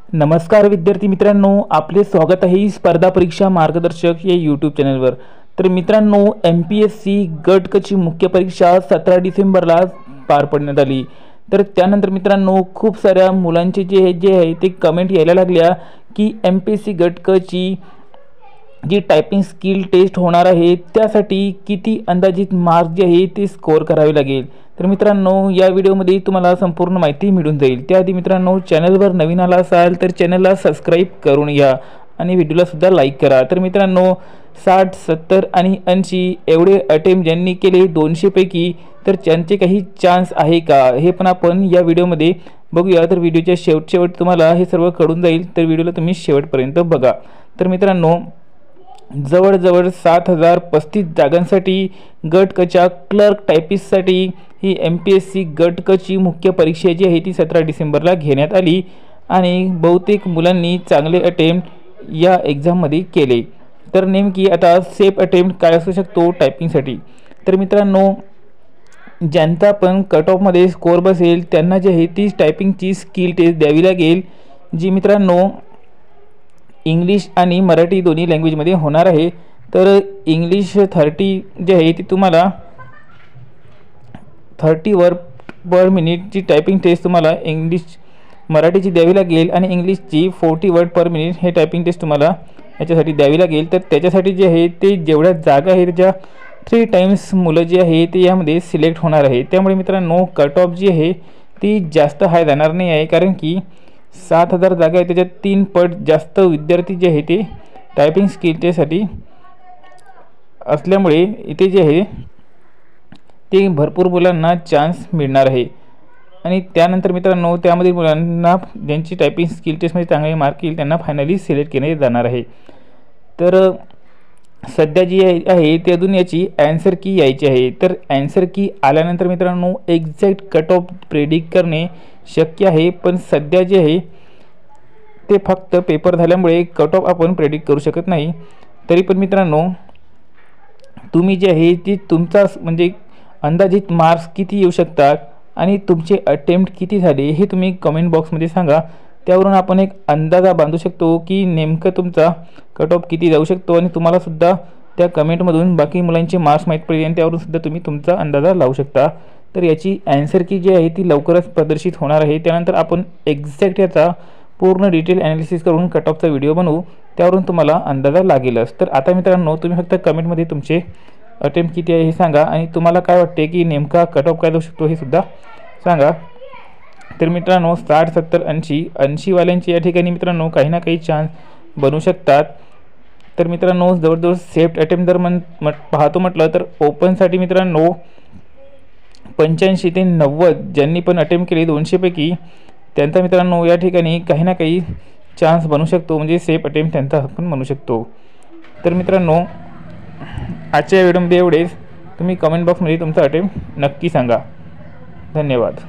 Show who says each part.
Speaker 1: नमस्कार विद्यार्थी मित्रांनो, आपले स्वागत आहे स्पर्धा परीक्षा मार्गदर्शक या यूट्यूब चॅनलवर। तर मित्रांनो, MPSC गट क ची मुख्य परीक्षा 17 डिसेंबरला पार पडण्यात आली। तर त्यानंतर मित्रांनो, खूप साऱ्या मुलांचे जे आहे ते कमेंट यायला लागल्या की MPSC गट क ची जी टायपिंग स्किल टेस्ट होणार आहे त्यासाठी किती अंदाजित मार्क जे आहे ते स्कोर करावे लागेल। तर मित्रांनो, या व्हिडिओमध्ये तुम्हाला संपूर्ण माहिती मिळून जाईल। त्याआधी मित्रांनो, चॅनलवर नवीन आला असाल तर चॅनलला सबस्क्राइब करून या आणि व्हिडिओला सुद्धा लाईक करा। तर मित्रांनो, 60, 70 आणि 80 एवढे अटेम्प्ट ज्यांनी केले 200 पैकी, तर त्यांचे काही चान्स आहे का हे पण आपण या व्हिडिओमध्ये बघूया। तर व्हिडिओच्या शेवट तुम्हाला हे सर्व कळून जाईल, तर व्हिडिओला तुम्ही शेवटपर्यंत बघा। तर मित्रांनो, जवळजवळ 7035 जागांसाठी गट क च्या क्लर्क टायपिस्टसाठी ही MPSC गट क ची मुख्य परीक्षा जी आहे ती 17 डिसेंबरला घेण्यात आली आणि बहुतेक मुलांनी चांगले अटेम्प्ट या एक्झाममध्ये केले। तर नेमकी आता सेफ अटेम्प्ट काय असू शकतो टायपिंगसाठी? तर मित्रांनो, ज्यांचा पण कट ऑफमध्ये स्कोअर बसेल त्यांना जे आहे ती टायपिंगची स्किल टेस्ट द्यावी लागेल, जी मित्रांनो इंग्लिश आणि मराठी दोन्ही लँग्वेजमध्ये होणार आहे। तर इंग्लिश 30 जे आहे ती तुम्हाला 30 वर्ड पर मिनिटची टायपिंग टेस्ट तुम्हाला मराठीची द्यावी लागेल आणि इंग्लिशची 40 वर्ड पर मिनिट हे टायपिंग टेस्ट तुम्हाला याच्यासाठी द्यावी लागेल। तर त्याच्यासाठी जे आहे ते जेवढ्या जागा आहे त्याच्या 3 टाइम्स मुलं जे आहे ते यामध्ये सिलेक्ट होणार आहे। त्यामुळे मित्रांनो, कट ऑफ जी आहे ती जास्त हाय जाणार नाही आहे, कारण की 7000 जागा आहे त्याच्यात 3 पट जास्त विद्यार्थी जे आहे ते टायपिंग स्किलसाठी असल्यामुळे इथे जे आहे ते भरपूर मुलांना चान्स मिळणार आहे। आणि त्यानंतर मित्रांनो, त्यामध्ये मुलांना ज्यांची टायपिंग स्किल टेस्टमध्ये चांगले मार्क येईल त्यांना फायनली सिलेक्ट केले जाणार आहे। तर सध्या जी आहे ते अजून याची ॲन्सर की यायची आहे। तर ॲन्सर की आल्यानंतर मित्रांनो, एक्झॅक्ट कट ऑफ प्रेडिक्ट करणे शक्य आहे, पण सध्या जे आहे ते फक्त पेपर झाल्यामुळे कट ऑफ आपण प्रेडिक्ट करू शकत नाही। तरी पण मित्रांनो, तुम्ही जे आहे ती तुमचा म्हणजे अंदाजित मार्क्स किती येऊ शकतात आणि तुमचे अटेम्प्ट किती झाले हे तुम्ही कमेंट बॉक्समध्ये सांगा। त्यावरून आपण एक अंदाजा बांधू शकतो की नेमकं तुमचा कट ऑफ किती जाऊ शकतो आणि तुम्हाला सुद्धा त्या कमेंटमधून बाकी मुलांचे मार्क्स माहीत पडतील आणि त्यावरून सुद्धा तुम्ही तुमचा अंदाजा लावू शकता। तर याची ॲन्सर की जी आहे ती लवकरच प्रदर्शित होणार आहे। त्यानंतर आपण एक्झॅक्ट याचा पूर्ण डिटेल ॲनालिसिस करून कट ऑफचा व्हिडिओ बनवू, त्यावरून तुम्हाला अंदाजा लागेलच। तर आता मित्रांनो, तुम्ही फक्त कमेंटमध्ये तुमचे अटेम्प्ट किती आहे हे सांगा आणि तुम्हाला काय वाटते की नेमका कट ऑफ काय जाऊ शकतो हे सुद्धा सांगा। तर मित्रांनो, 60, 70, 80 वाल्यांची या ठिकाणी मित्रांनो काही ना काही चान्स बनू शकतात। तर मित्रांनो, जवळजवळ सेफ अटेम्प्ट जर पाहतो म्हटलं तर ओपनसाठी मित्रांनो 85 ते 90 ज्यांनी पण अटेम्प्ट केले 200 पैकी, त्यांचा मित्रांनो या ठिकाणी काही ना काही चान्स बनू शकतो, म्हणजे सेफ अटेम्प्ट त्यांचा आपण म्हणू शकतो। तर मित्रांनो, आजच्या व्हिडिओमध्ये एवढेच। तुम्ही कमेंट बॉक्समध्ये तुमचा अटेम्प्ट नक्की सांगा। धन्यवाद।